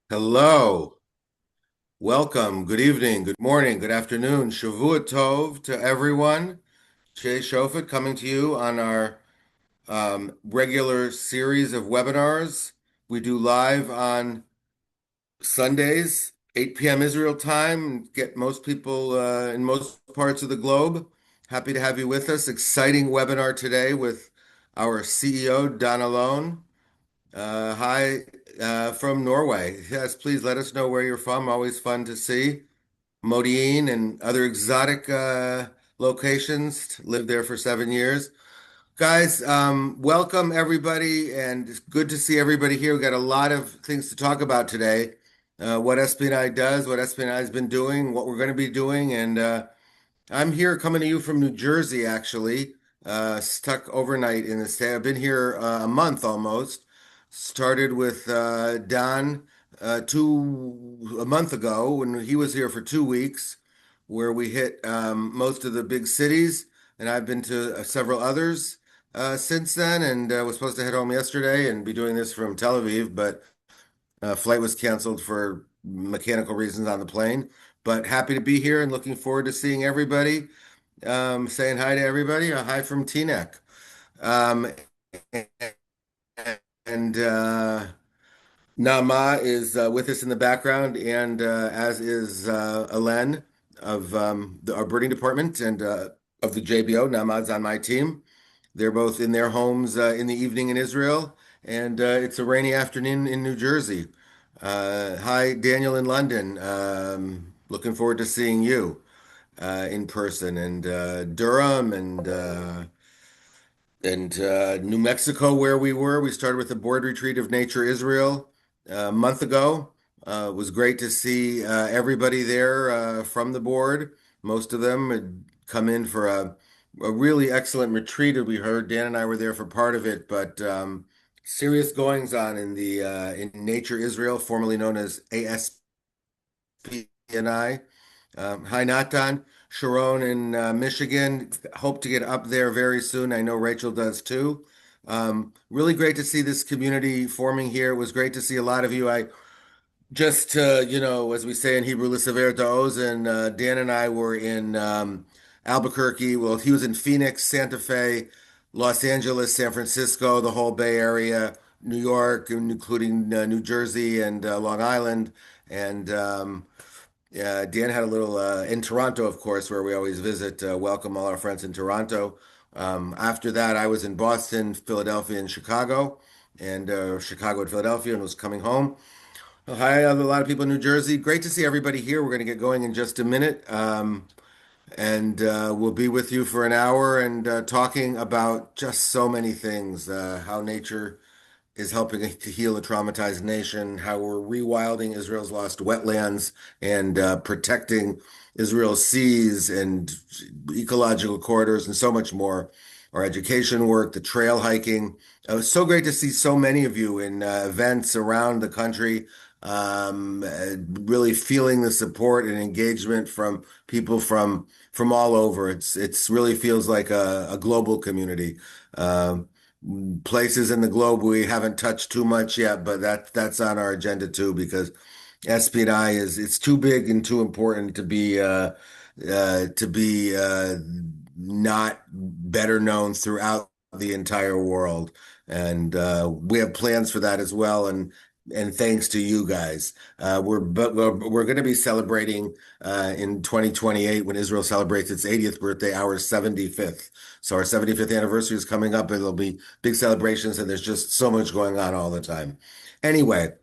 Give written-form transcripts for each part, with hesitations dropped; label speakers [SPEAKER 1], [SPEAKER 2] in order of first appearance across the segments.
[SPEAKER 1] Hello, welcome, good evening, good morning, good afternoon, Shavua Tov to everyone. Jay Shofet coming to you on our regular series of webinars. We do live on Sundays, 8 p.m. Israel time, get most people in most parts of the globe. Happy to have you with us. Exciting webinar today with our CEO, Don Alon. Hi from Norway. Yes, please let us know where you're from. Always fun to see. Modi'in and other exotic locations. Lived there for 7 years. Guys, welcome everybody, and it's good to see everybody here. We got a lot of things to talk about today. What SPNI does, what SPNI has been doing, what we're going to be doing, and I'm here coming to you from New Jersey, actually. Stuck overnight in the state. I've been here a month almost. Started with Don a month ago when he was here for 2 weeks, where we hit most of the big cities, and I've been to several others since then, and was supposed to head home yesterday and be doing this from Tel Aviv, but flight was canceled for mechanical reasons on the plane. But happy to be here and looking forward to seeing everybody. Saying hi to everybody. A hi from Teaneck. Um, and Nama is with us in the background, and as is Alen of our birding department and of the JBO. Nama's on my team. They're both in their homes in the evening in Israel, and it's a rainy afternoon in New Jersey. Hi, Daniel in London. Looking forward to seeing you in person, and Durham and New Mexico, where we were. We started with the board retreat of Nature Israel a month ago. It was great to see everybody there from the board. Most of them had come in for a really excellent retreat. We heard Dan and I were there for part of it, but serious goings on in the in Nature Israel, formerly known as ASPNI. Hi, Natan. Sharon in Michigan. Hope to get up there very soon. I know Rachel does too. Really great to see this community forming here. It was great to see a lot of you. I just, as we say in Hebrew, L'Saver Da'ozen, Dan and I were in Albuquerque. Well, he was in Phoenix, Santa Fe, Los Angeles, San Francisco, the whole Bay Area, New York, including New Jersey and Long Island. And yeah, Dan had a little in Toronto, of course, where we always visit, welcome all our friends in Toronto. After that, I was in Boston, Philadelphia, and Chicago, and Chicago and Philadelphia, and was coming home. Hi, a lot of people in New Jersey. Great to see everybody here. We're going to get going in just a minute, and we'll be with you for an hour and talking about just so many things, how nature is helping to heal a traumatized nation, how we're rewilding Israel's lost wetlands and protecting Israel's seas and ecological corridors and so much more. Our education work, the trail hiking. It was so great to see so many of you in events around the country, really feeling the support and engagement from people from all over. It's really feels like a global community. Um, Places in the globe we haven't touched too much yet, but that's on our agenda too because SPNI is it's too big and too important to be not better known throughout the entire world, and we have plans for that as well. And thanks to you guys, we're going to be celebrating in 2028 when Israel celebrates its 80th birthday, our 75th. So our 75th anniversary is coming up, and there'll be big celebrations, and there's just so much going on all the time. Anyway,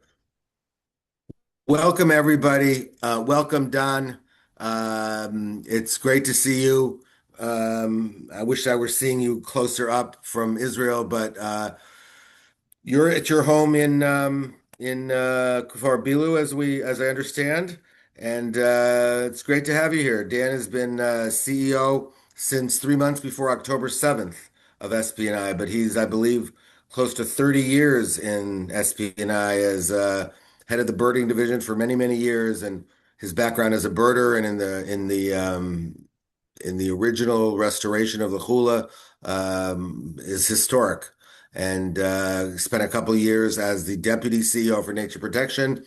[SPEAKER 1] welcome everybody. Welcome, Don. It's great to see you. I wish I were seeing you closer up from Israel, but you're at your home in Kfar Bilu, as I understand, and it's great to have you here. Dan has been CEO since 3 months before October 7th of SPNI, but he's, I believe, close to 30 years in SPNI as head of the birding division for many, many years, and his background as a birder and in the original restoration of the hula is historic, and spent a couple of years as the deputy CEO for Nature Protection.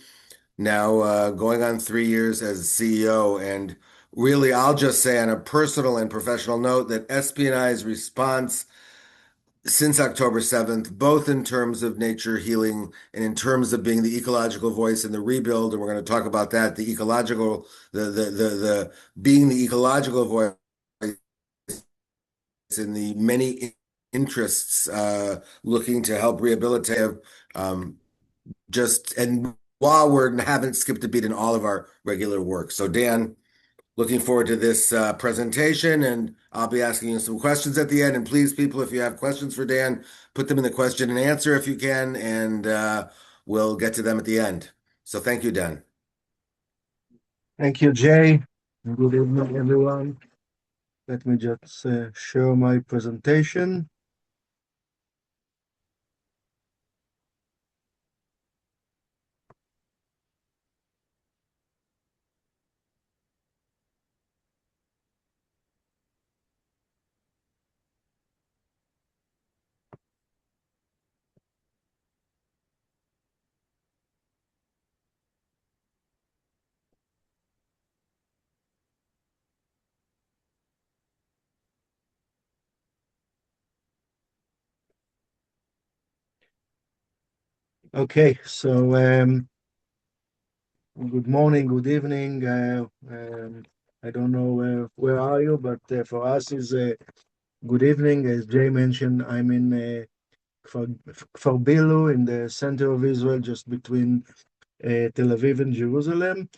[SPEAKER 1] now going on 3 years as CEO. And really, I'll just say on a personal and professional note that SPNI's response since October 7th, both in terms of nature healing and in terms of being the ecological voice in the rebuild, and we're going to talk about that, the ecological, the being the ecological voice in the many interests looking to help rehabilitate. Um, and while we haven't skipped a beat in all of our regular work. So Dan, looking forward to this presentation, and I'll be asking you some questions at the end. And please, people, if you have questions for Dan, put them in the question and answer if you can, and we'll get to them at the end. So thank you, Dan.
[SPEAKER 2] Thank you, Jay. Good evening, everyone. Let me just share my presentation. Okay, so good morning, good evening. I don't know where are you, but for us is good evening. As Jay mentioned, I'm in Kfar Bilu in the center of Israel, just between Tel Aviv and Jerusalem.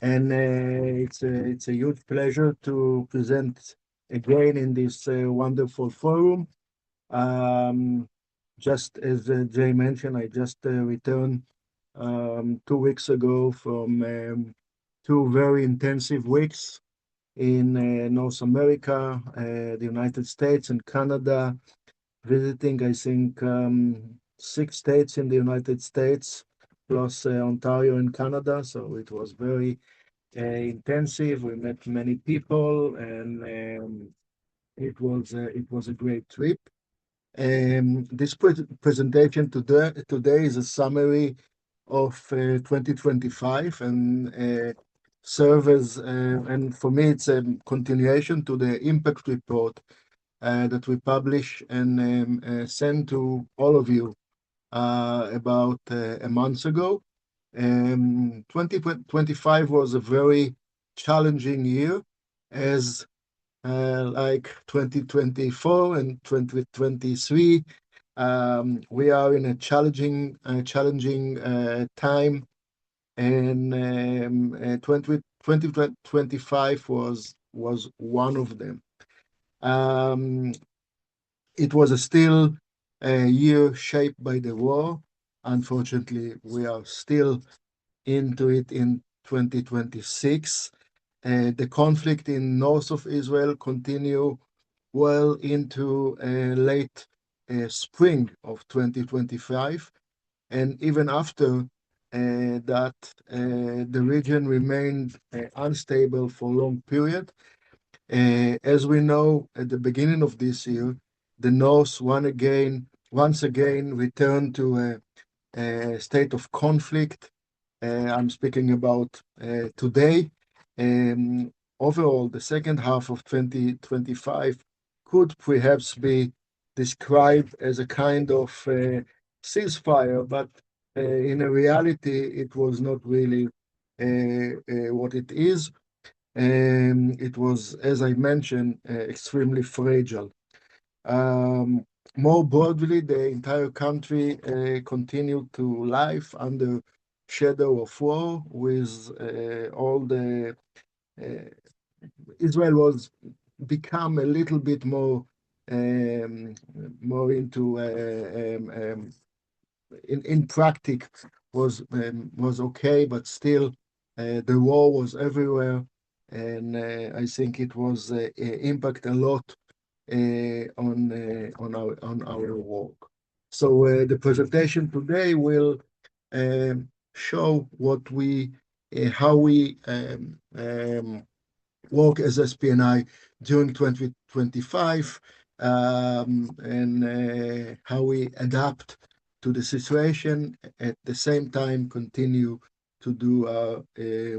[SPEAKER 2] And it's a huge pleasure to present again in this wonderful forum. Um, just as Jay mentioned, I just returned 2 weeks ago from 2 very intensive weeks in North America, the United States, and Canada, visiting, I think, 6 states in the United States, plus Ontario and Canada. So it was very intensive. We met many people, and it was a great trip. This presentation today is a summary of 2025 and and for me, it's a continuation to the impact report that we publish and send to all of you about a month ago. 2025 was a very challenging year, as like 2024 and 2023. We are in a challenging time, and 2025 was one of them. Um, it was still a year shaped by the war. Unfortunately, we are still into it in 2026. The conflict in north of Israel continue well into late spring of 2025, and even after that, the region remained unstable for a long period. As we know, at the beginning of this year, the north once again returned to a state of conflict. I'm speaking about today. Um, Overall, the second half of 2025 could perhaps be described as a kind of ceasefire, but in a reality, it was not really what it is. It was, as I mentioned, extremely fragile. Um, More broadly, the entire country continued to live under shadow of war, with all the uh, Israel was become a little bit um, more into in practice was okay, but still the war was everywhere, and I think it was impact a lot on our work. So the presentation today will show how we work as SPNI during 2025, and how we adapt to the situation, at the same time continue to do our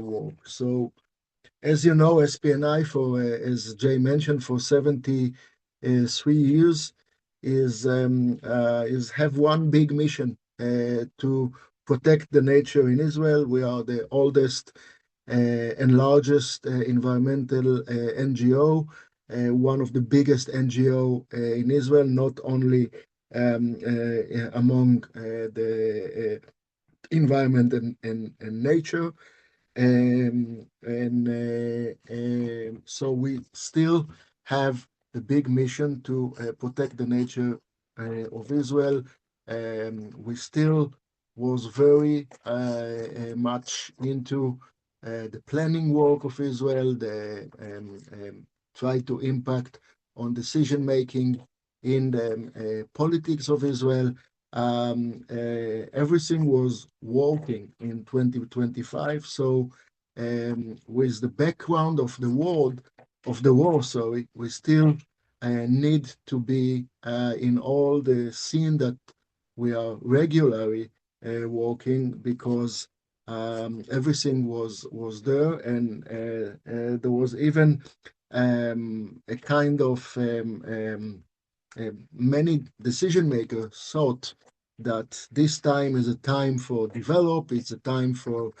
[SPEAKER 2] work. So as you know, SPNI for, as Jay mentioned, for 73 years is have one big mission to protect the nature in Israel. We are the oldest and largest environmental NGO, one of the biggest NGO in Israel, not only among the environment and nature, so we still have the big mission to protect the nature of Israel. We still was very much into the planning work of Israel, the try to impact on decision making in the politics of Israel. Everything was working in 2025. So, with the background of the war, sorry, we still need to be in all the scene that we are regularly working, because everything was there, and there was even a kind of many decision makers thought that this time is a time for develop, it's a time for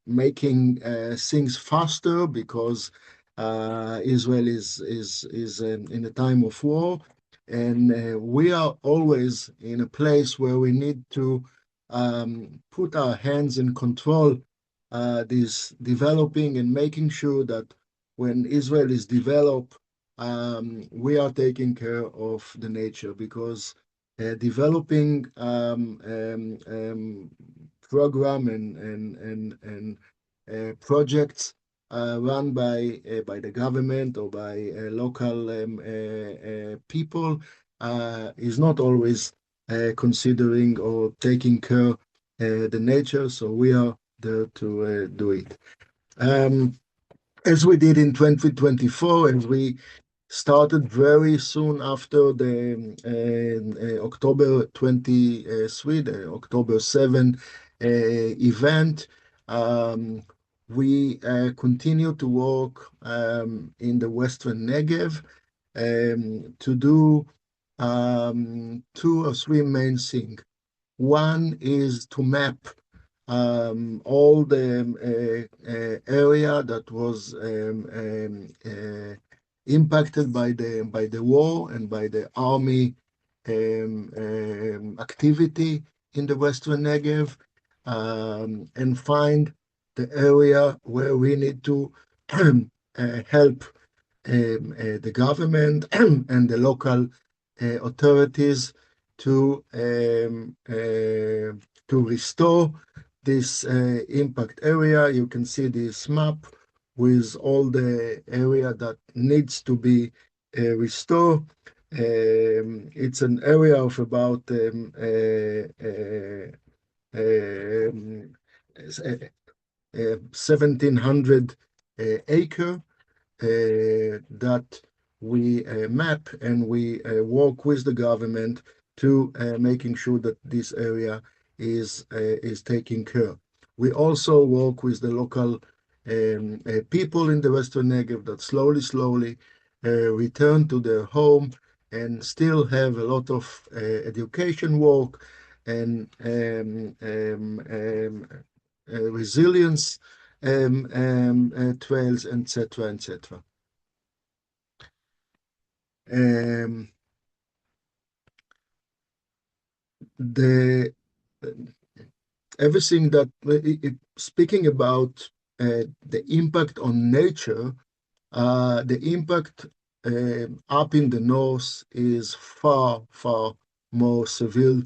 [SPEAKER 2] making things faster, because Israel is in a time of war, and we are always in a place where we need to put our hands in control this developing, and making sure that when Israel is developed, we are taking care of the nature, because developing program and projects run by the government or by local people is not always considering or taking care the nature. So we are there to do it. Um, as we did in 2024, and we started very soon after the October 23, the October 7 event. Um, we continue to work in the Western Negev to do two or three main things. One is to map all the area that was impacted by the war and by the army activity in the Western Negev, and find the area where we need to help the government and the local authorities to restore this impact area. You can see this map with all the area that needs to be restored. It's an area of about um, 1,700 acre that we map, and we work with the government to making sure that this area is taken care. We also work with the local people in the Western Negev that slowly return to their home, and still have a lot of education work and resilience trails, etc., etc. Um, the everything that speaking about the impact on nature, the impact up in the north is far more severe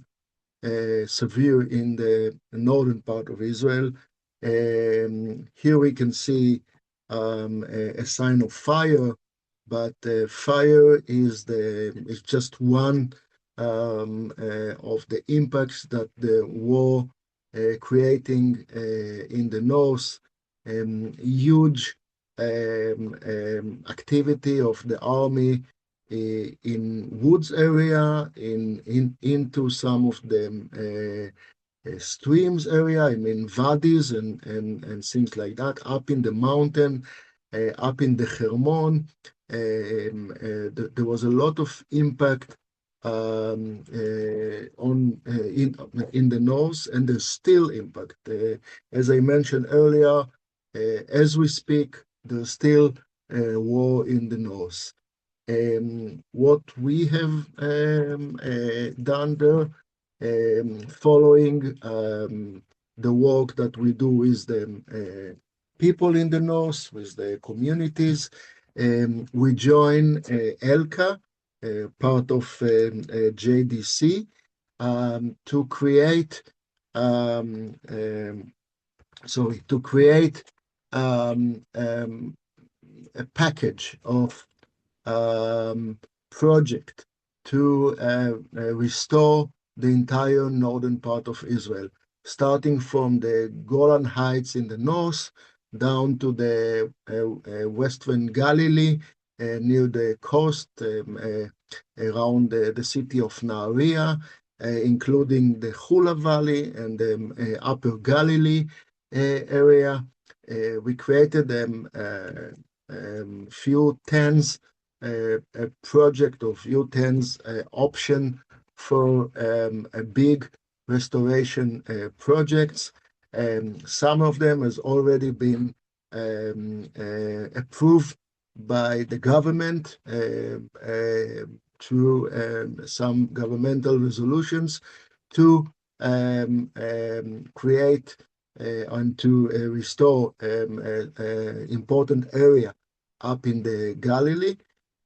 [SPEAKER 2] in the northern part of Israel. Here we can see a sign of fire, but fire is just one of the impacts that the war creating in the north. Huge activity of the army in woods area, into some of the streams area, I mean wadis and things like that, up in the mountain, up in the Hermon. There was a lot of impact on in the north, and there's still impact. As I mentioned earlier, as we speak, there's still war in the north. What we have done there, following the work that we do with the people in the north, with the communities, we join ELCA, part of JDC, to create um, um, to create a package of um, project to restore the entire northern part of Israel, starting from the Golan Heights in the north down to the Western Galilee near the coast around the city of Nahariya, including the Hula Valley and the Upper Galilee area. We created few tens a project of U-10's option for a big restoration projects. Some of them has already been approved by the government through some governmental resolutions to create and to restore important area up in the Galilee,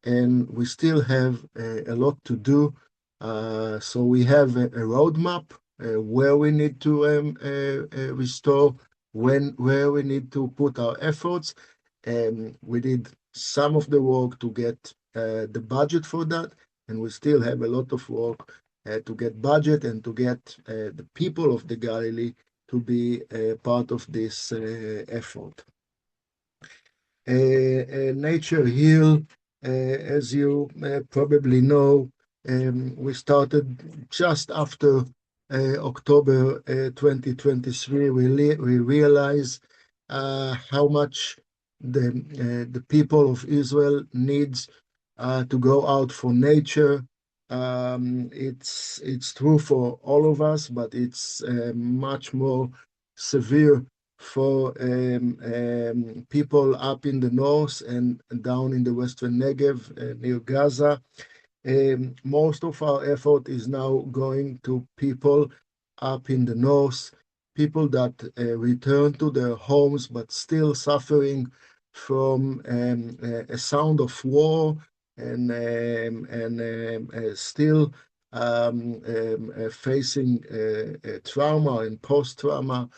[SPEAKER 2] and we still have a lot to do. So we have a roadmap where we need to restore, where we need to put our efforts. We did some of the work to get the budget for that, and we still have a lot of work to get budget and to get the people of the Galilee to be part of this effort. Nature Hill, as you probably know, we started just after October 2023. We realized how much the people of Israel needs to go out for nature. It's true for all of us, but it's much more severe for people up in the north and down in the Western Negev near Gaza. Most of our effort is now going to people up in the north, people that return to their homes but still suffering from a sound of war and still facing trauma and post-trauma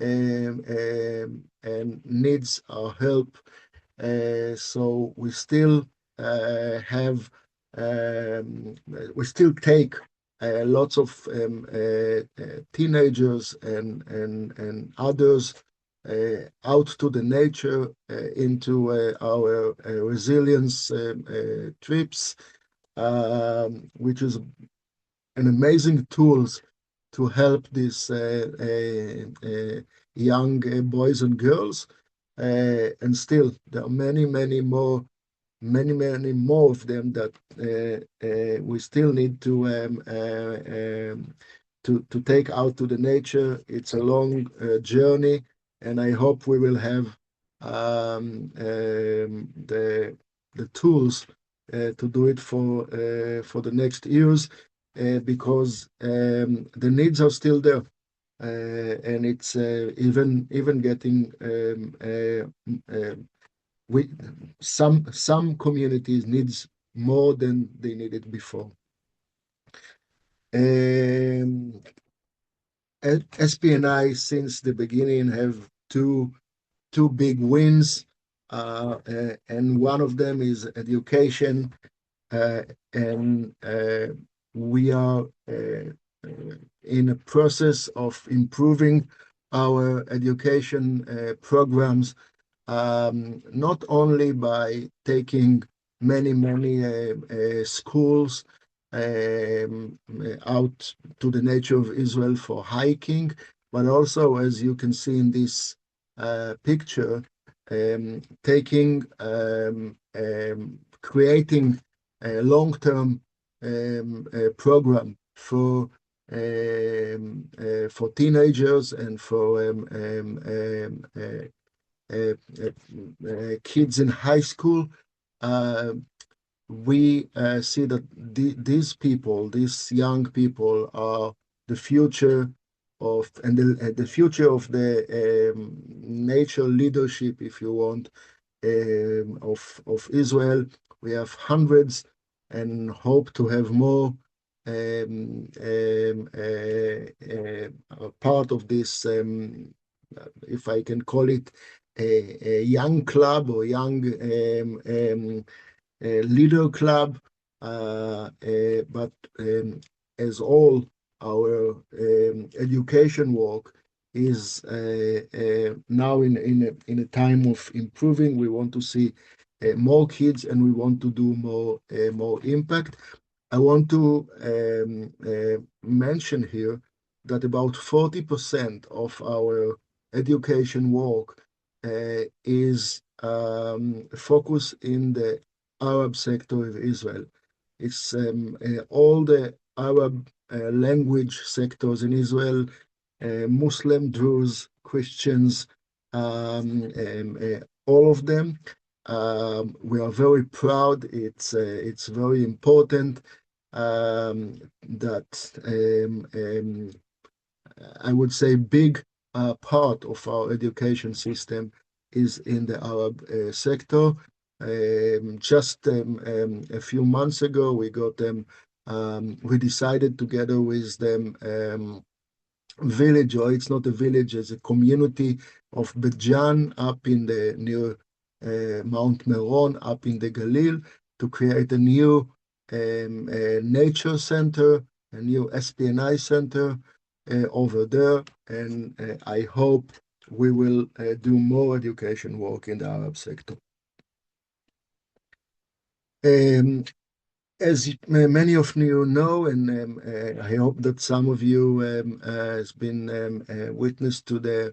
[SPEAKER 2] and needs our help. So um, we still take lots of teenagers and others out to the nature into our resilience trips, which is an amazing tools to help these young boys and girls. And still, there are many more of them that we still need to take out to the nature. It's a long journey, and I hope we will have the tools to do it for the next years because the needs are still there. And it's even getting we some communities needs more than they needed before. Um, SPNI since the beginning have two big wins, and one of them is education, uh, and we are in a process of improving our education programs, not only by taking many schools out to the nature of Israel for hiking, but also, as you can see in this picture, taking creating a long-term program for teenagers and for kids in high school. Uh, we see that these people, these young people, are the future of and the future of the nature leadership, if you want, of Israel. We have hundreds and hope to have more part of this, if I can call it a young club or young leader club. But as all our education work is now in a time of improving, we want to see more kids and we want to do more impact. I want to mention here that about 40% of our education work is focused in the Arab sector of Israel. It's all the Arab language sectors in Israel, Muslim, Druze, Christians, all of them. We are very proud. It's very important that I would say big part of our education system is in the Arab sector. Just a few months ago, we got them. We decided together with them village, or it's not a village, it's a community of Bejan up in the near Mount Meron, up in the Galil, to create a new nature center, a new SPNI center over there. And I hope we will do more education work in the Arab sector. Um, as many of you know, and I hope that some of you has been witness to the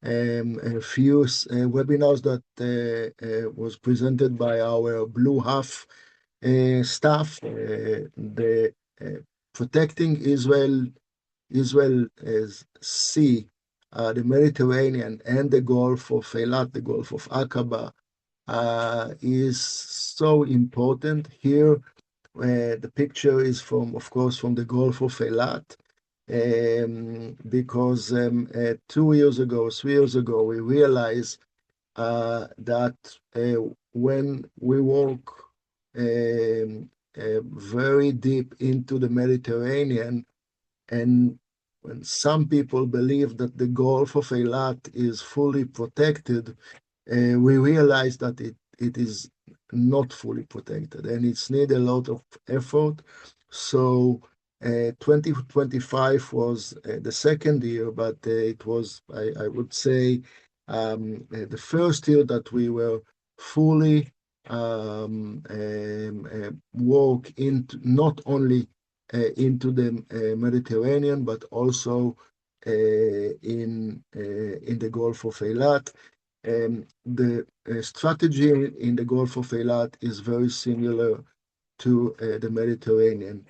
[SPEAKER 2] a few webinars that was presented by our Blue Half staff, the protecting Israel as sea, the Mediterranean and the Gulf of Eilat, the Gulf of Aqaba, is so important. Here, the picture is from, of course, from the Gulf of Eilat, because 2 years ago, 3 years ago, we realized that when we walk very deep into the Mediterranean, and when some people believe that the Gulf of Eilat is fully protected, we realize that it is not fully protected and it's need a lot of effort. So 2025 was the second year, but it was, I would say, the first year that we were fully walk into not only into the Mediterranean, but also in the Gulf of Eilat. The strategy in the Gulf of Eilat is very similar to the Mediterranean.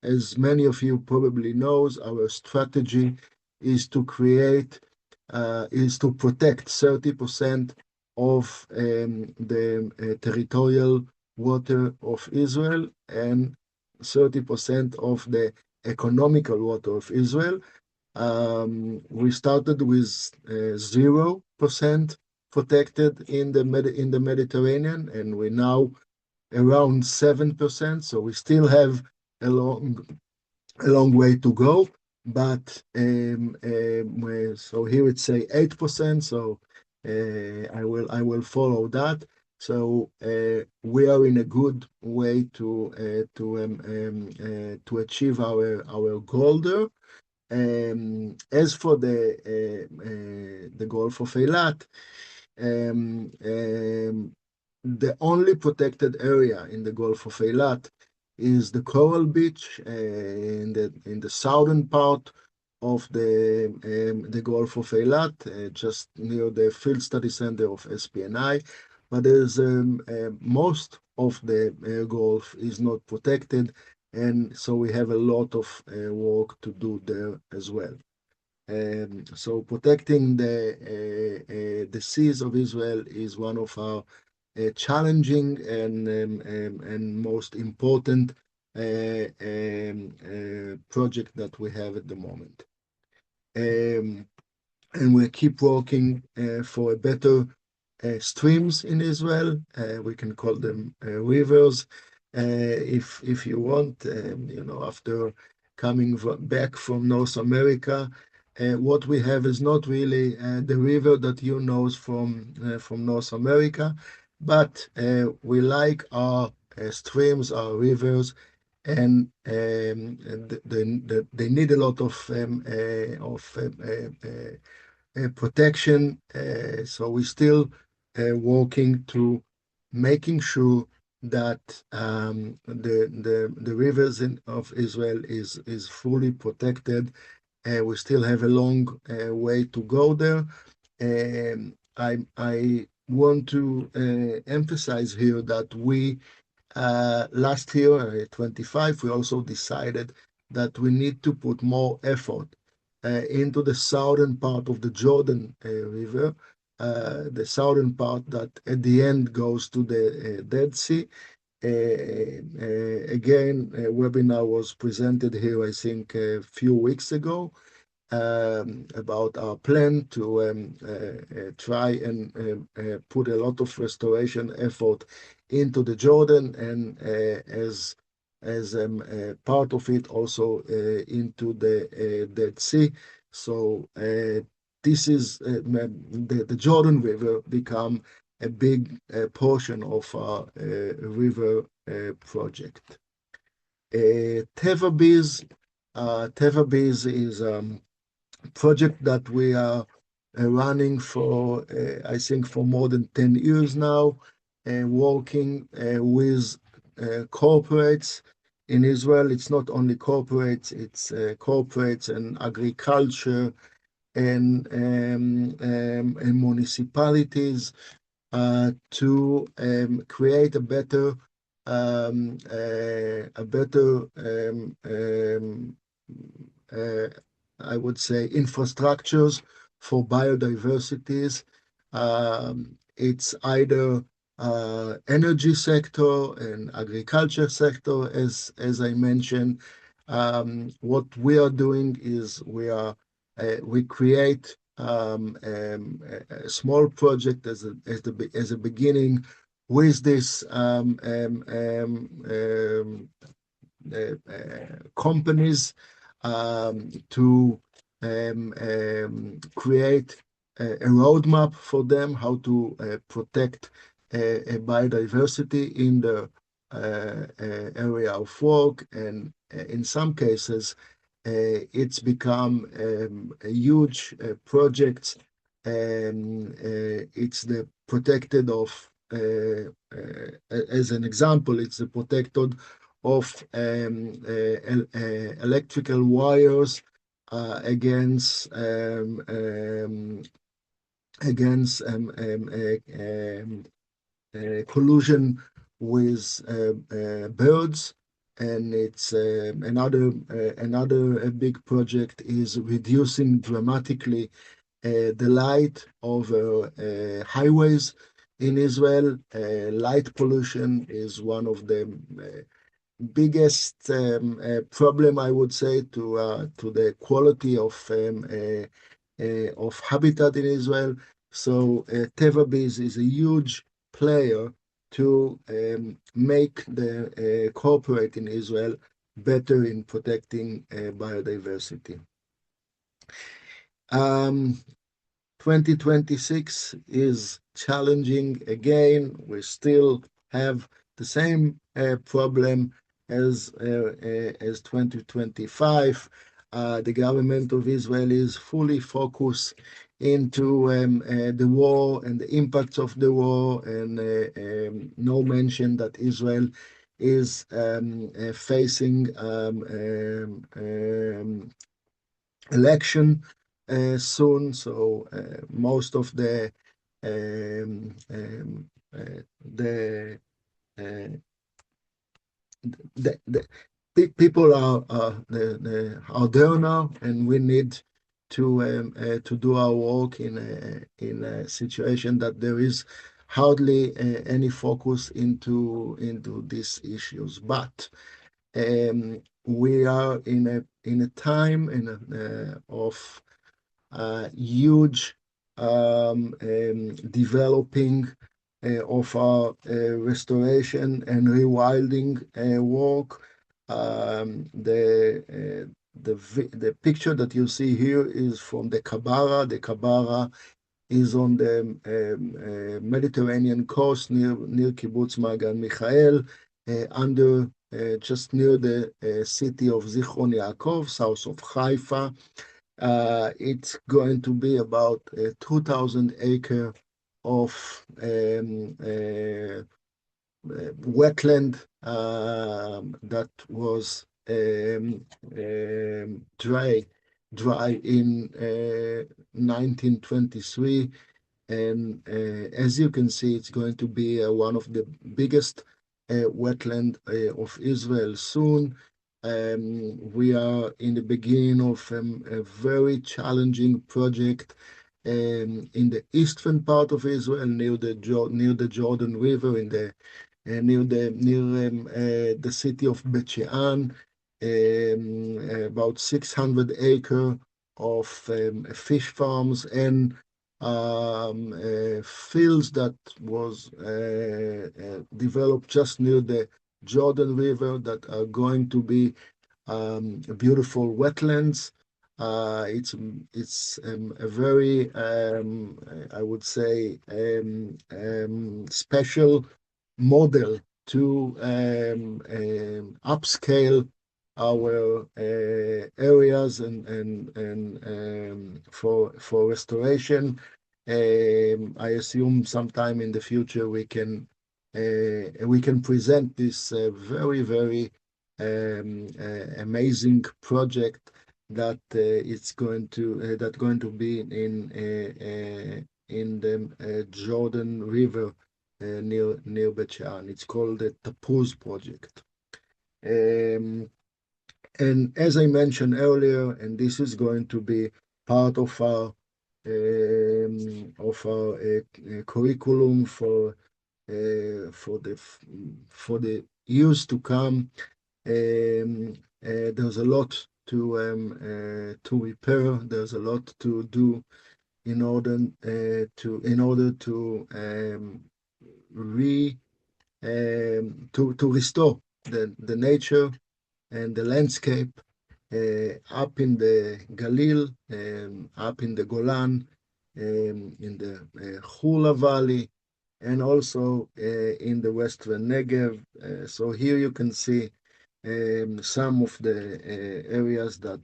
[SPEAKER 2] As many of you probably knows, our strategy is to is to protect 30% of the territorial water of Israel and 30% of the economical water of Israel. We started with 0% protected in the Mediterranean, and we're now around 7%. So we still have a long way to go. But so here it's say 8%. So I will follow that. So we are in a good way to achieve our goal there. As for the Gulf of Eilat, the only protected area in the Gulf of Eilat is the Coral Beach in the southern part of the Gulf of Eilat, just near the Field Study Center of SPNI. But there's most of the Gulf is not protected, and so we have a lot of work to do there as well. So protecting the seas of Israel is one of our challenging and most important project that we have at the moment. Um, and we keep working for a better streams in Israel. We can call them rivers, if you want. After coming back from North America, what we have is not really the river that you know from North America, but we like our streams, our rivers, and they need a lot of protection. So we're still working to making sure that the rivers of Israel is fully protected. We still have a long way to go there. I want to emphasize here that we last year, 25, we also decided that we need to put more effort into the southern part of the Jordan River, the southern part that at the end goes to the Dead Sea. Again, a webinar was presented here, I think, a few weeks ago about our plan to try and put a lot of restoration effort into the Jordan, and as part of it also into the Dead Sea. So this is the Jordan River become a big portion of our river project. Teva Biz is project that we are running for, I think, for more than 10 years now, working with corporates in Israel. It's not only corporates, it's corporates and agriculture and municipalities to create a better uh, I would say, infrastructures for biodiversities. It's either energy sector and agriculture sector, as I mentioned. What we are doing is we create a small project as a beginning with this companies to create a roadmap for them how to protect biodiversity in the area of work. And in some cases, it's become a huge project. It's the protected of, as an example, it's the protected of electrical wires against against collusion with birds. And it's another big project is reducing dramatically the light over highways in Israel. Light pollution is one of the biggest problem, I would say, to the quality of habitat in Israel. So Teva Biz is a huge player to make the corporate in Israel better in protecting biodiversity. Um, 2026 is challenging again. We still have the same problem as 2025. The government of Israel is fully focused into the war and the impacts of the war, and no mention that Israel is facing election soon. So most of um, um, the uh, the people are there now, and we need to do our work in a situation that there is hardly any focus into these issues. But we are in a time of huge developing of our restoration and rewilding work. The picture that you see here is from the Kabara. The Kabara is on the Mediterranean coast near Kibbutz Magan Michael, under just near the city of Zichron Yaakov, south of Haifa. It's going to be about 2,000 acre of wetland that was dry in 1923. And as you can see, it's going to be one of the biggest wetland of Israel soon. We are in the beginning of a very challenging project in the eastern part of Israel, near the Jordan River, in the near the city of Bet Shean, about 600 acre of fish farms and fields that was developed just near the Jordan River that are going to be beautiful wetlands. It's a very I would say special model to upscale our areas and for restoration. I assume sometime in the future we can present this very amazing project that it's going to be in the Jordan River near Bet Shean. It's called the Tapuz project. Um, and as I mentioned earlier, and this is going to be part of our curriculum for the years to come. There's a lot to repair. There's a lot to do in order to re to restore the nature and the landscape up in the Galil, up in the Golan, in the Hula Valley, and also in the Western Negev. So here you can see some of the areas that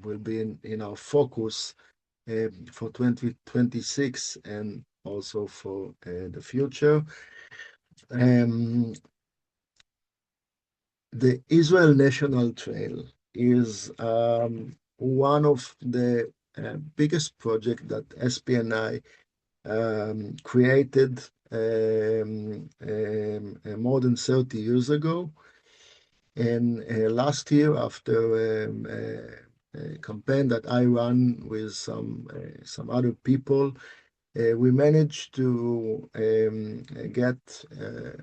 [SPEAKER 2] will be in our focus for 2026 and also for the future. Um, the Israel National Trail is one of the biggest projects that SPNI created more than 30 years ago. And last year, after a campaign that I ran with some other people, we managed to get a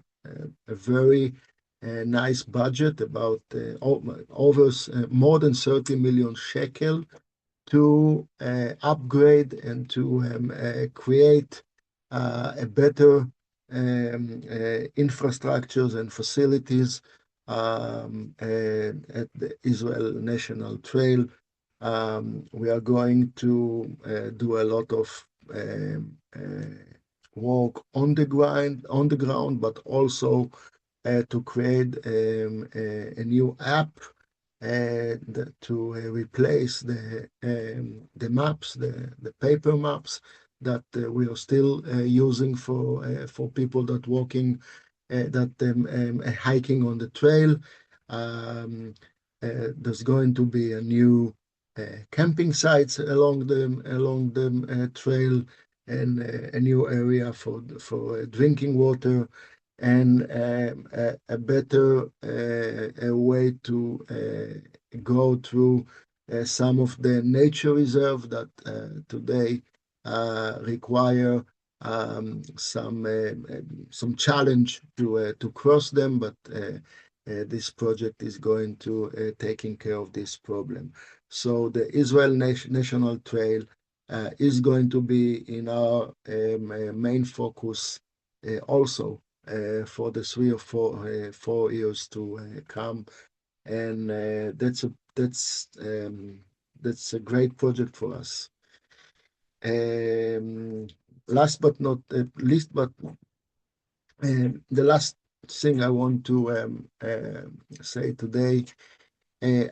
[SPEAKER 2] very nice budget, about over more than 30 million shekel, to upgrade and to create a better infrastructures and facilities at the Israel National Trail. We are going to do a lot of work on the ground, but also to create a new app to replace the maps, the paper maps that we are still using for people that walking that hiking on the trail. Um, there's going to be a new camping sites along the trail, and a new area for drinking water, and a better a way to go through some of the nature reserve that today require some challenge to cross them, but this project is going to taking care of this problem. So the Israel National Trail is going to be in our main focus also for the 3 or 4 years to come, and that's a great project for us. Um, Last but not least, but the last thing I want to say today,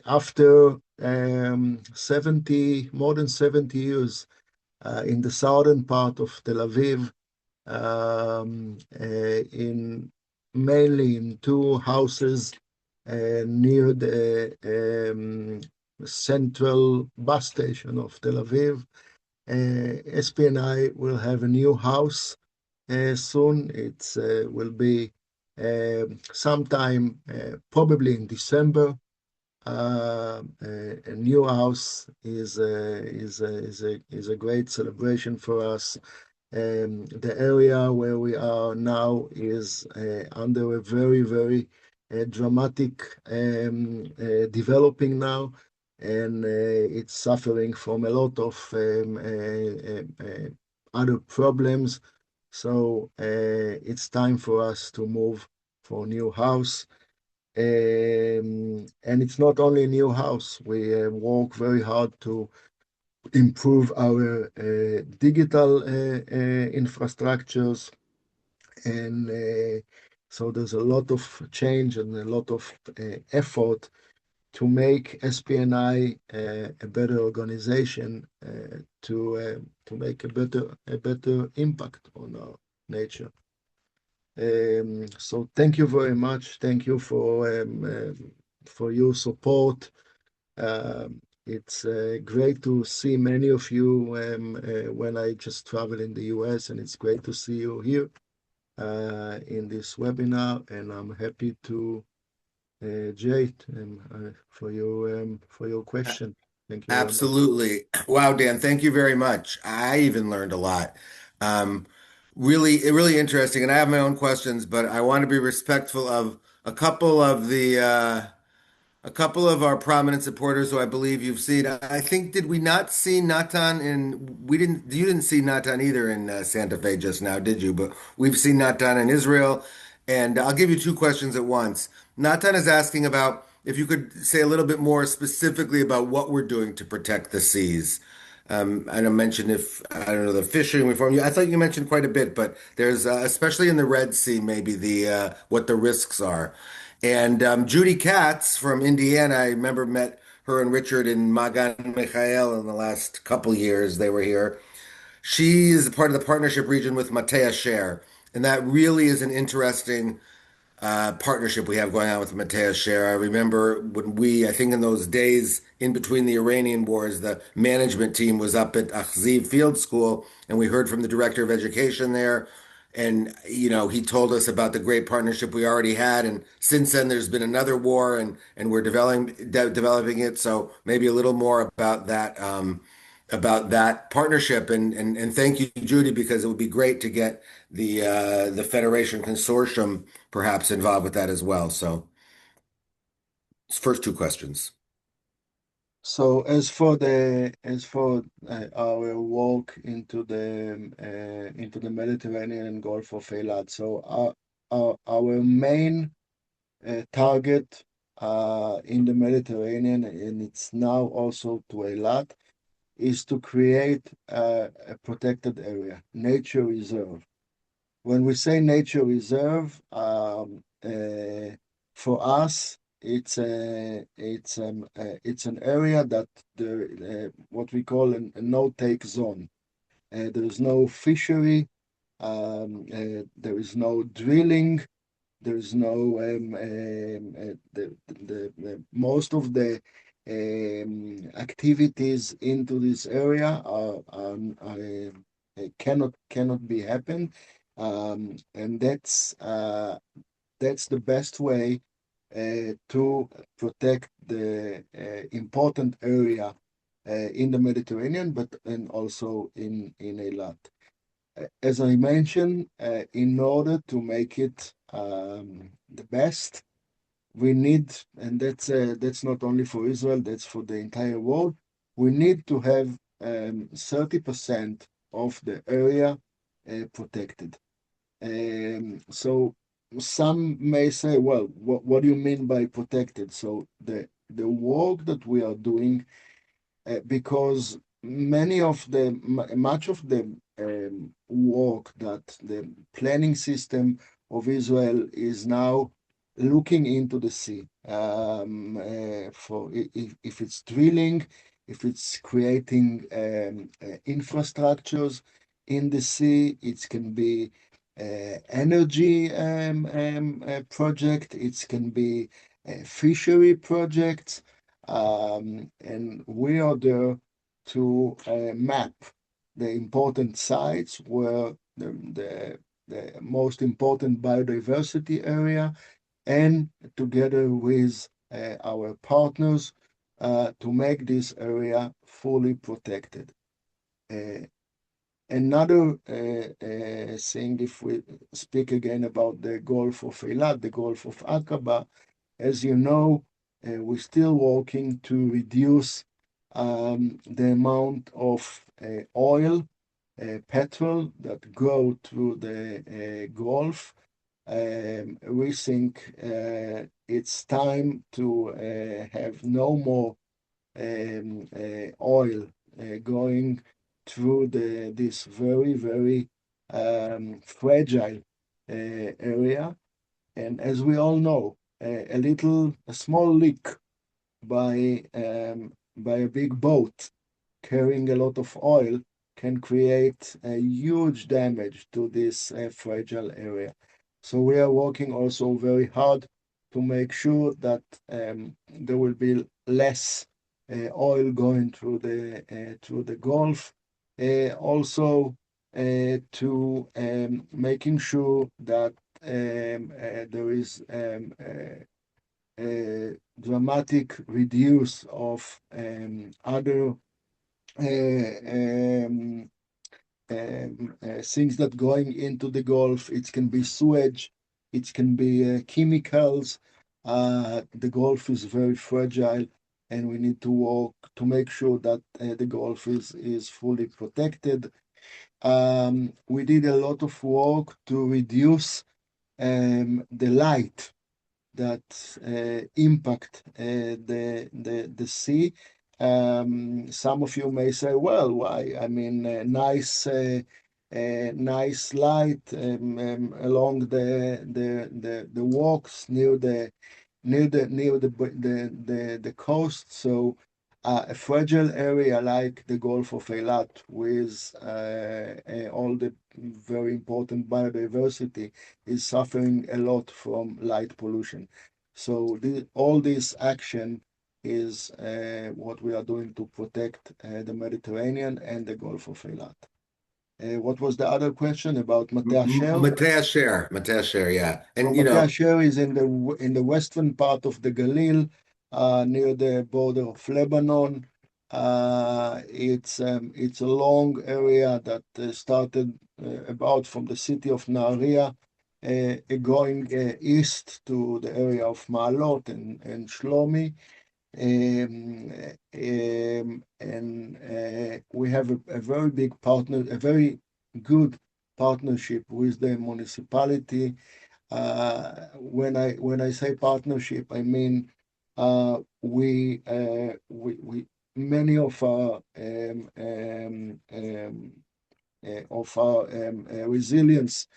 [SPEAKER 2] after 70, more than 70 years in the southern part of Tel Aviv, in mainly in two houses near the central bus station of Tel Aviv. SPNI will have a new house soon. It will be sometime probably in December. A new house is a great celebration for us. The area where we are now is under a very dramatic developing now, and it's suffering from a lot of other problems. So it's time for us to move for a new house. And it's not only a new house. We work very hard to improve our digital infrastructures, and so there's a lot of change and a lot of effort to make SPNI a better organization to make a better impact on our nature. So thank you very much. Thank you for your support. It's great to see many of you when I just travel in the US, and it's great to see you here in this webinar. And I'm happy to Jade for your question. Thank you very much.
[SPEAKER 1] Absolutely. Wow, Dan, thank you very much. I even learned a lot. Um, really interesting. And I have my own questions, but I want to be respectful of a couple of a couple of our prominent supporters who I believe you've seen. I think, did we not see Natan in, we didn't, you didn't see Natan either in Santa Fe just now, did you? But we've seen Natan in Israel. And I'll give you two questions at once. Natan is asking about if you could say a little bit more specifically about what we're doing to protect the seas. I don't mention if, I don't know, the fishing reform. I thought you mentioned quite a bit, but there's, especially in the Red Sea, maybe what the risks are. And Judy Katz from Indiana, I remember met her and Richard in Magan Michael in the last couple years they were here. She is a part of the partnership region with Matea Share, and that really is an interesting partnership we have going on with Matthias Scher. I remember when I think in those days in between the Iranian wars, the management team was up at Achziv Field School, and we heard from the director of education there. And, he told us about the great partnership we already had. And since then, there's been another war, and we're developing it. So maybe a little more about that partnership. And thank you, Judy, because it would be great to get the Federation Consortium perhaps involved with that as well. So, first two questions.
[SPEAKER 2] So as for our walk into the Mediterranean and Gulf of Eilat, so our main target in the Mediterranean, and it's now also to Eilat, is to create a protected area, nature reserve. When we say nature reserve, for us, it's an area that what we call a no-take zone. There is no fishery, there is no drilling, there is no the most of the activities into this area cannot be happen, and that's the best way to protect the important area in the Mediterranean, but and also in Eilat. As I mentioned, in order to make it the best, we need, and that's not only for Israel, that's for the entire world. We need to have 30% of the area protected. So some may say, well, what do you mean by protected? So the work that we are doing, because much of the work that the planning system of Israel is now looking into the sea, for if it's drilling, if it's creating infrastructures in the sea, it can be energy project, it can be fishery projects, and we are there to map the important sites where the most important biodiversity area, and together with our partners to make this area fully protected. Uh, Another thing, if we speak again about the Gulf of Eilat, the Gulf of Aqaba, as you know, we're still working to reduce the amount of oil, petrol that go through the Gulf. We think it's time to have no more oil going through this very fragile area. And as we all know, a small leak by a big boat carrying a lot of oil can create a huge damage to this fragile area. So we are working also very hard to make sure that there will be less oil going through the Gulf. Also to making sure that there is a dramatic reduce of other um, things that going into the Gulf. It can be sewage, it can be chemicals. The Gulf is very fragile, and we need to work to make sure that the Gulf is fully protected. We did a lot of work to reduce the light that impact the sea. Some of you may say, "Well, why? I mean, nice light along the walks near the coast." So, a fragile area like the Gulf of Eilat, with all the very important biodiversity, is suffering a lot from light pollution. So all this action is what we are doing to protect the Mediterranean and the Gulf of Eilat. What was the other question about Mate Asher?
[SPEAKER 1] Matea share, yeah.
[SPEAKER 2] So
[SPEAKER 1] And
[SPEAKER 2] Mate Asher is in the western part of the Galil, near the border of Lebanon. It's a long area that started about from the city of Nahariya, going east to the area of Ma'alot and Shlomi. And we have a very big partner, a very good partnership with the municipality. When I say partnership, I mean we many of our resilience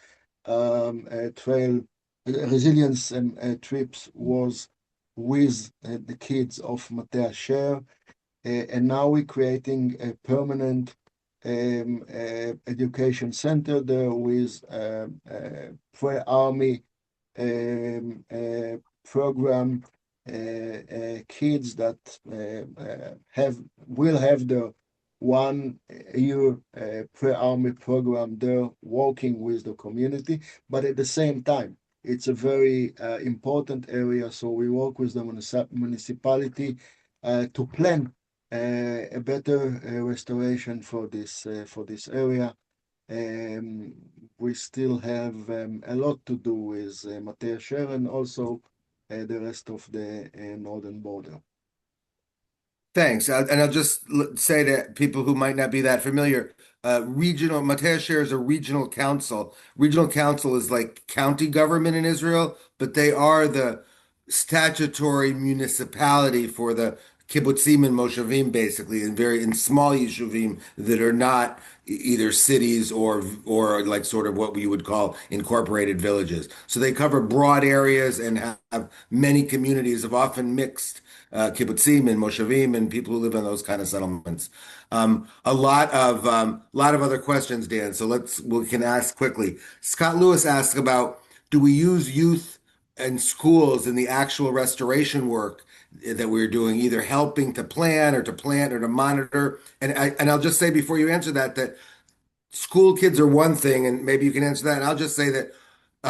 [SPEAKER 2] trail resilience trips was with the kids of Mate Asher. And now we're creating a permanent education center there with pre-army program kids that have will have the 1 year pre-army program there working with the community, but at the same time it's a very important area, so we work with the municipality to plan a better restoration for this area. um, we still have a lot to do with Mate Asher and also the rest of the northern border.
[SPEAKER 1] Thanks. And I'll just say to people who might not be that familiar, regional, Mate Share is a regional council. Regional council is like county government in Israel, but they are the statutory municipality for the kibbutzim and moshavim, basically, in small yeshuvim that are not either cities or like sort of what we would call incorporated villages. So they cover broad areas and have many communities of often mixed kibbutzim and moshavim and people who live in those kind of settlements. A lot of other questions, Dan. So we can ask quickly. Scott Lewis asked about, do we use youth and schools in the actual restoration work that we're doing, either helping to plan or to plant or to monitor? And I'll just say before you answer that school kids are one thing, and maybe you can answer that. And I'll just say that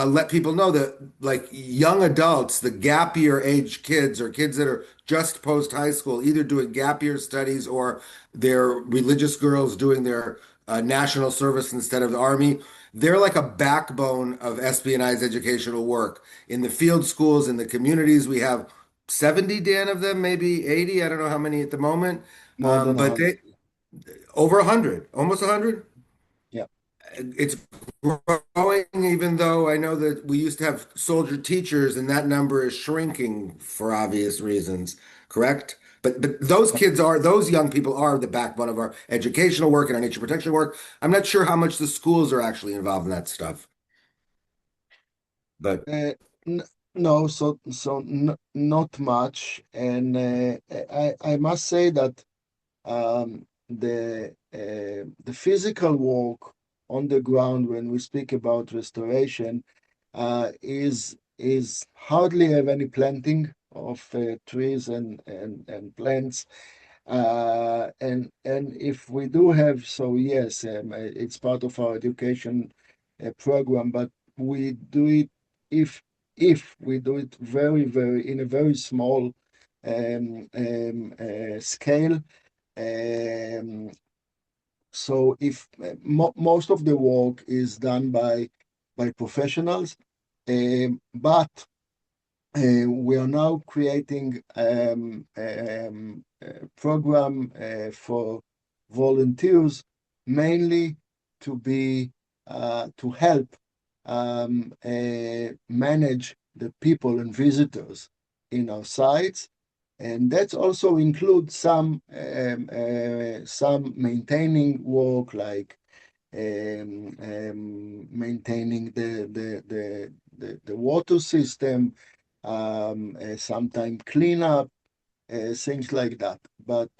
[SPEAKER 1] let people know that like young adults, the gap year age kids or kids that are just post high school, either doing gap year studies or they're religious girls doing their national service instead of the army. They're like a backbone of SPNI's educational work in the field schools, in the communities. We have 70, Dan, of them, maybe 80. I don't know how many at the moment.
[SPEAKER 2] More than
[SPEAKER 1] But
[SPEAKER 2] 100.
[SPEAKER 1] they over 100, almost 100.
[SPEAKER 2] Yeah.
[SPEAKER 1] It's growing, even though I know that we used to have soldier teachers, and that number is shrinking for obvious reasons, correct? But those young people are the backbone of our educational work and our nature protection work. I'm not sure how much the schools are actually involved in that stuff, but
[SPEAKER 2] Uh, n no, not much, and I must say that the physical work on the ground when we speak about restoration is hardly have any planting of trees and plants. And if we do have, so yes, it's part of our education program, but we do it if we do it very in a very small scale. Um, so if most of the work is done by professionals, but we are now creating a program for volunteers, mainly to help manage the people and visitors in our sites, and that also includes some maintaining work like maintaining the water system, sometime cleanup, things like that. But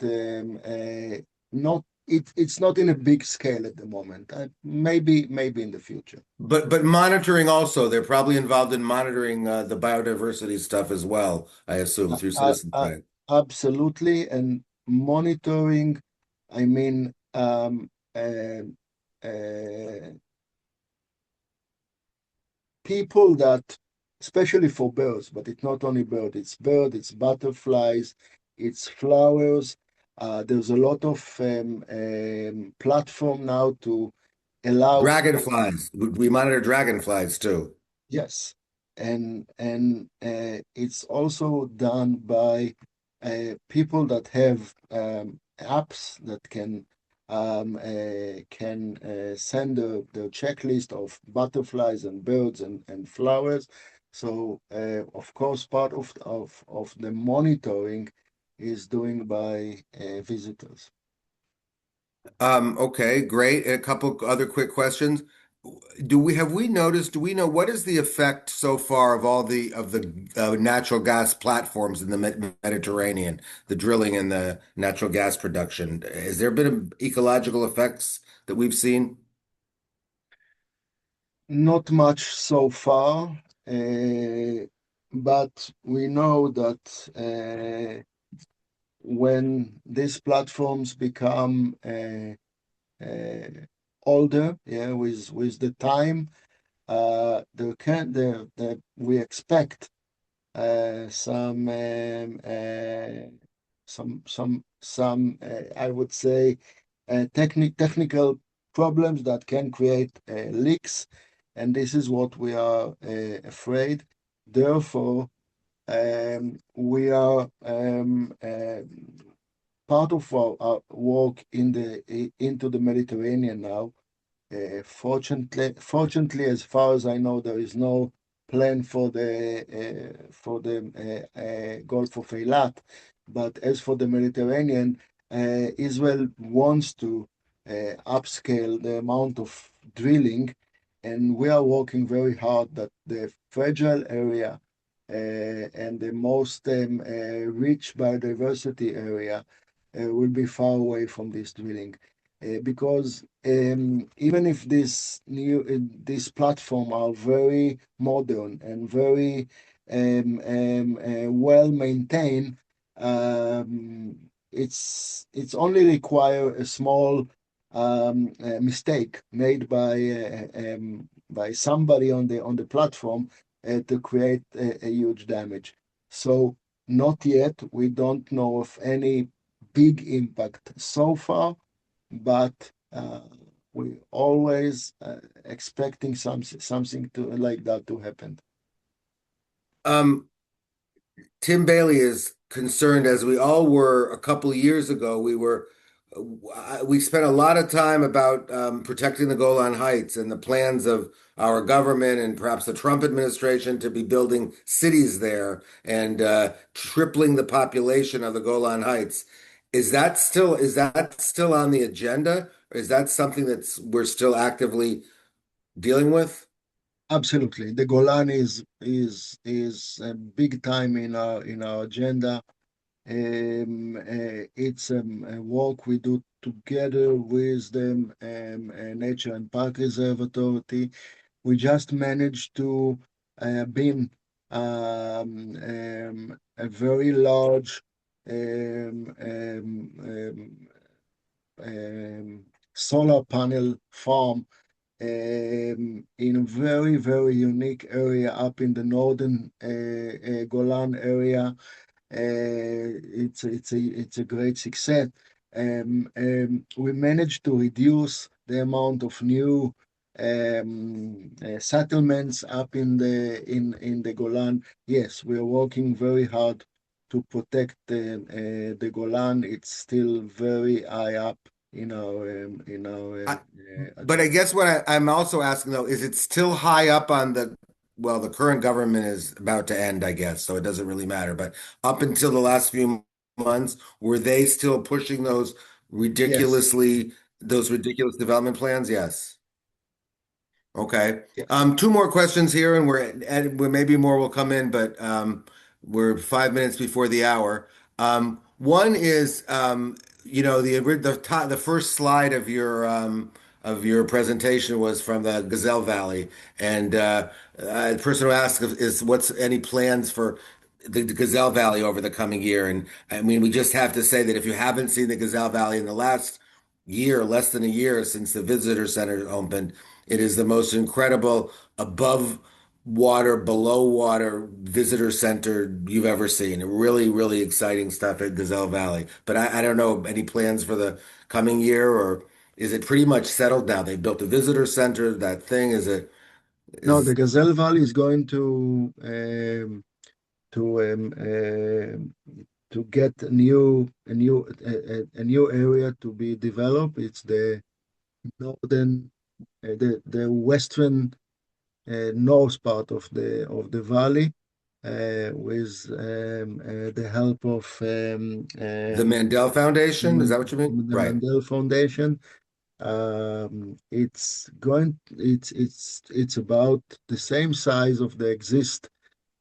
[SPEAKER 2] not it's not in a big scale at the moment. Maybe in the future.
[SPEAKER 1] but monitoring also, they're probably involved in monitoring the biodiversity stuff as well, I assume,
[SPEAKER 2] Uh,
[SPEAKER 1] through
[SPEAKER 2] uh,
[SPEAKER 1] citizen
[SPEAKER 2] uh,
[SPEAKER 1] science.
[SPEAKER 2] Absolutely, and monitoring. I mean, uh, people that, especially for birds, but it's not only bird, it's butterflies, it's flowers. There's a lot of platform now to allow.
[SPEAKER 1] Dragonflies. We monitor dragonflies too.
[SPEAKER 2] Yes, and it's also done by people that have apps that can send the checklist of butterflies and birds and flowers. So of course, part of the monitoring is doing by visitors.
[SPEAKER 1] Okay, great. A couple other quick questions. do we know what is the effect so far of all the natural gas platforms in the Mediterranean, the drilling and the natural gas production? Has there been ecological effects that we've seen?
[SPEAKER 2] Not much so far, uh, but we know that when these platforms become uh, older, yeah, with the time, we expect some I would say technical problems that can create leaks, and this is what we are afraid. Therefore, we are part of our work into the Mediterranean now. Fortunately, as far as I know, there is no plan for the Gulf of Eilat. But as for the Mediterranean, Israel wants to upscale the amount of drilling, and we are working very hard that the fragile area and the most rich biodiversity area will be far away from this drilling. Because even if this platform are very modern and very well maintained, it's only require a small mistake made by somebody on the platform to create a huge damage. So not yet, we don't know of any big impact so far, but we always expecting something to like that to happen.
[SPEAKER 1] Um, Tim Bailey is concerned, as we all were a couple of years ago. We spent a lot of time about protecting the Golan Heights and the plans of our government and perhaps the Trump administration to be building cities there and tripling the population of the Golan Heights. Is that still on the agenda? Or is that something we're still actively dealing with?
[SPEAKER 2] Absolutely, the Golan is big time in our agenda. It's a work we do together with the Nature and Park Reserve Authority. We just managed to bin a very large um, um, um, solar panel farm in a very, very unique area up in the northern Golan area. It's a great success. We managed to reduce the amount of new settlements up in the Golan. Yes, we are working very hard to protect the Golan. It's still very high up in our
[SPEAKER 1] I, but I
[SPEAKER 2] agenda.
[SPEAKER 1] guess I'm also asking though, is it still high up on well, the current government is about to end, I guess, so it doesn't really matter. But up until the last few months, were they still pushing
[SPEAKER 2] Yes,
[SPEAKER 1] those ridiculous development plans? Yes. Okay.
[SPEAKER 2] yes.
[SPEAKER 1] Two more questions here, and maybe more will come in, but we're 5 minutes before the hour. One is, the first slide of your presentation was from the Gazelle Valley, and the person who asked is what's any plans for the Gazelle Valley over the coming year? And I mean, we just have to say that if you haven't seen the Gazelle Valley in the last year, less than a year since the visitor center opened. It is the most incredible above water, below water visitor center you've ever seen. Really, really exciting stuff at Gazelle Valley. But I don't know any plans for the coming year, or is it pretty much settled now? They built a visitor center, that thing,
[SPEAKER 2] No, the
[SPEAKER 1] is
[SPEAKER 2] Gazelle Valley is going to to get a new area to be developed. It's the northern the western north part of the valley with the help of
[SPEAKER 1] the Mandel Foundation? Is that what you mean?
[SPEAKER 2] the
[SPEAKER 1] Right.
[SPEAKER 2] Mandel Foundation. It's about the same size of the exist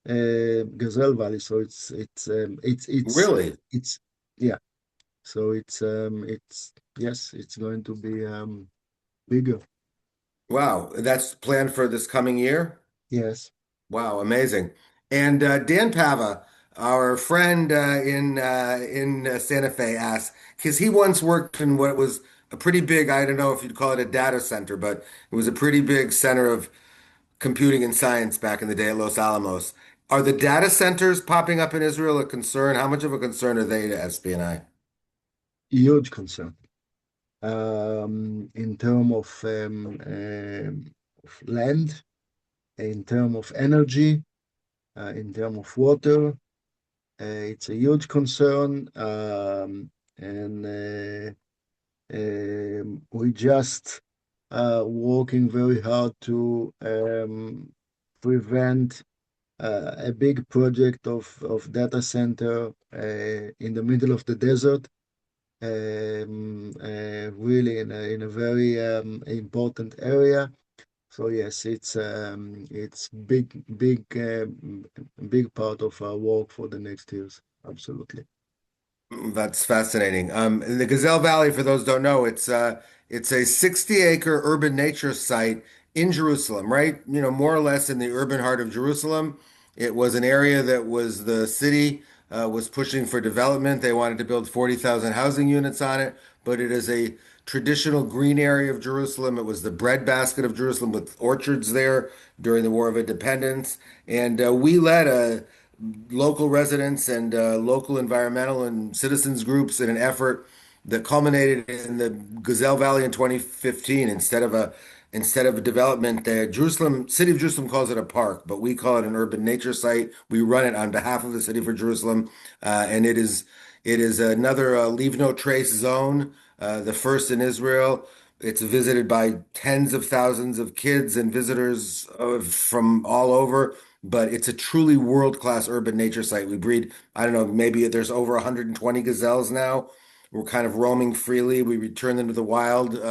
[SPEAKER 2] Gazelle Valley. So
[SPEAKER 1] Really?
[SPEAKER 2] it's yeah. So it's yes, it's going to be bigger.
[SPEAKER 1] Wow, that's planned for this coming year?
[SPEAKER 2] Yes.
[SPEAKER 1] Wow, amazing. And Dan Pava, our friend in Santa Fe, asked because he once worked in what was a pretty big, I don't know if you'd call it a data center, but it was a pretty big center of computing and science back in the day at Los Alamos. Are the data centers popping up in Israel a concern? How much of a concern are they to SPNI?
[SPEAKER 2] Huge concern. In terms of land, in terms of energy, in terms of water. It's a huge concern, and we just working very hard to prevent a big project of data center in the middle of the desert, really in a very important area. So yes, it's big part of our work for the next years. Absolutely.
[SPEAKER 1] That's fascinating. The Gazelle Valley, for those who don't know, it's a 60-acre urban nature site in Jerusalem, right? You know, more or less in the urban heart of Jerusalem. It was an area that was the city was pushing for development. They wanted to build 40,000 housing units on it, but it is a traditional green area of Jerusalem. It was the breadbasket of Jerusalem with orchards there during the War of Independence. And we led a local residents and local environmental and citizens groups in an effort that culminated in the Gazelle Valley in 2015. Instead of a development, the Jerusalem City of Jerusalem calls it a park, but we call it an urban nature site. We run it on behalf of the City for Jerusalem, and it is another leave no trace zone, the first in Israel. It's visited by tens of thousands of kids and visitors from all over, but it's a truly world-class urban nature site. We breed, I don't know, maybe there's over 120 gazelles now. We're kind of roaming freely. We return them to the wild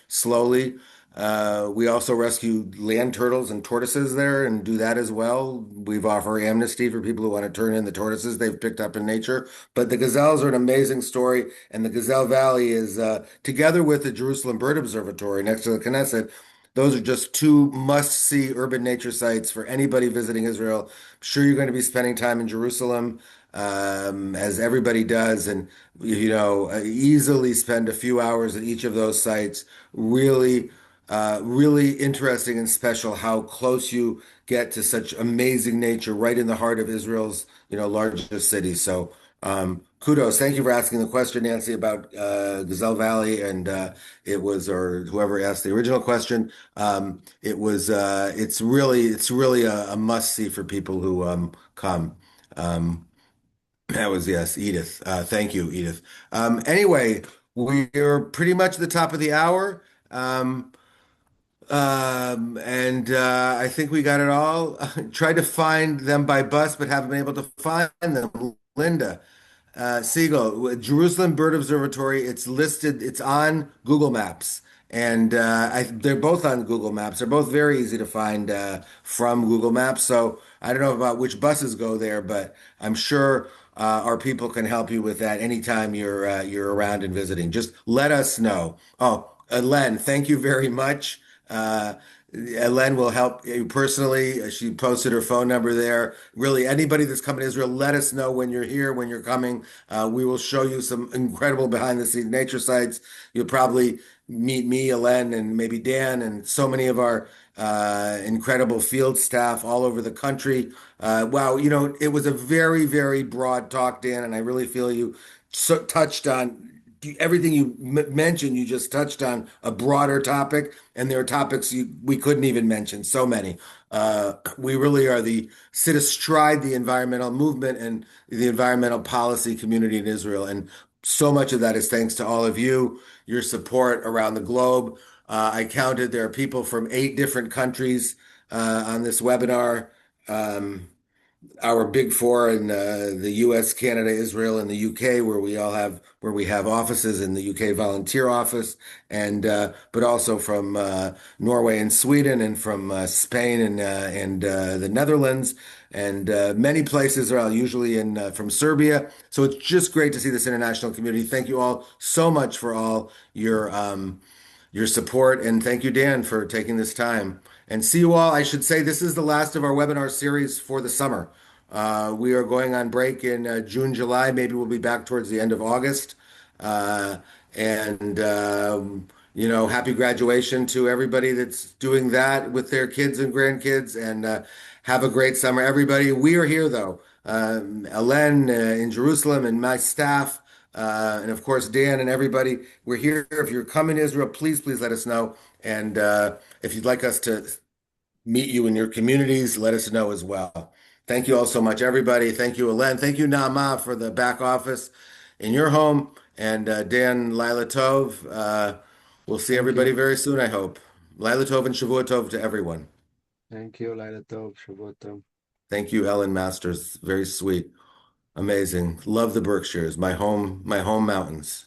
[SPEAKER 1] slowly. We also rescue land turtles and tortoises there and do that as well. We've offered amnesty for people who want to turn in the tortoises they've picked up in nature. But the gazelles are an amazing story, and the Gazelle Valley is, together with the Jerusalem Bird Observatory next to the Knesset, those are just two must-see urban nature sites for anybody visiting Israel. I'm sure you're going to be spending time in Jerusalem, as everybody does, and easily spend a few hours at each of those sites. Really, really interesting and special how close you get to such amazing nature right in the heart of Israel's, largest city. So, kudos. Thank you for asking the question, Nancy, about Gazelle Valley, and or whoever asked the original question. It's really a must see for people who come. Um, that was, yes, Edith. Thank you, Edith. Anyway, we're pretty much at the top of the hour. Um, and I think we got it all. Tried to find them by bus, but haven't been able to find them. Linda, Siegel, Jerusalem Bird Observatory. It's listed. It's on Google Maps, and they're both on Google Maps. They're both very easy to find from Google Maps. So I don't know about which buses go there, but I'm sure our people can help you with that anytime you're around and visiting. Just let us know. Oh, Len, thank you very much. Uh, Len will help you personally. She posted her phone number there. Really, anybody that's coming to Israel, let us know when you're here, when you're coming. We will show you some incredible behind the scenes nature sites. You'll probably meet me, Len, and maybe Dan, and so many of our incredible field staff all over the country. Wow, it was a very, very broad talk, Dan, and I really feel you touched on everything you mentioned. You just touched on a broader topic, and there are topics we couldn't even mention. So many. We really are sit astride the environmental movement and the environmental policy community in Israel, and so much of that is thanks to all of you, your support around the globe. I counted there are people from 8 different countries on this webinar. Um, our big four in the U.S., Canada, Israel, and the U.K., where we have offices in the U.K. volunteer office, and but also from Norway and Sweden, and from Spain and the Netherlands, and many places are usually in from Serbia. So it's just great to see this international community. Thank you all so much for all your support, and thank you, Dan, for taking this time. And see you all. I should say this is the last of our webinar series for the summer. We are going on break in June, July. Maybe we'll be back towards the end of August. Uh, and happy graduation to everybody that's doing that with their kids and grandkids. And have a great summer, everybody. We are here though. Alon in Jerusalem and my staff. And of course, Dan and everybody, we're here. If you're coming to Israel, please let us know. And if you'd like us to meet you in your communities, let us know as well. Thank you all so much, everybody. Thank you, Alen. Thank you, Naama, for the back office in your home. And Dan, Lila Tov. We'll see
[SPEAKER 2] Thank
[SPEAKER 1] everybody
[SPEAKER 2] you.
[SPEAKER 1] very soon, I hope. Lila Tov and Shavua Tov to everyone.
[SPEAKER 2] Thank you, Laila Tov, Shabbat Tov.
[SPEAKER 1] Thank you, Ellen Masters. Very sweet. Amazing. Love the Berkshires, my home mountains.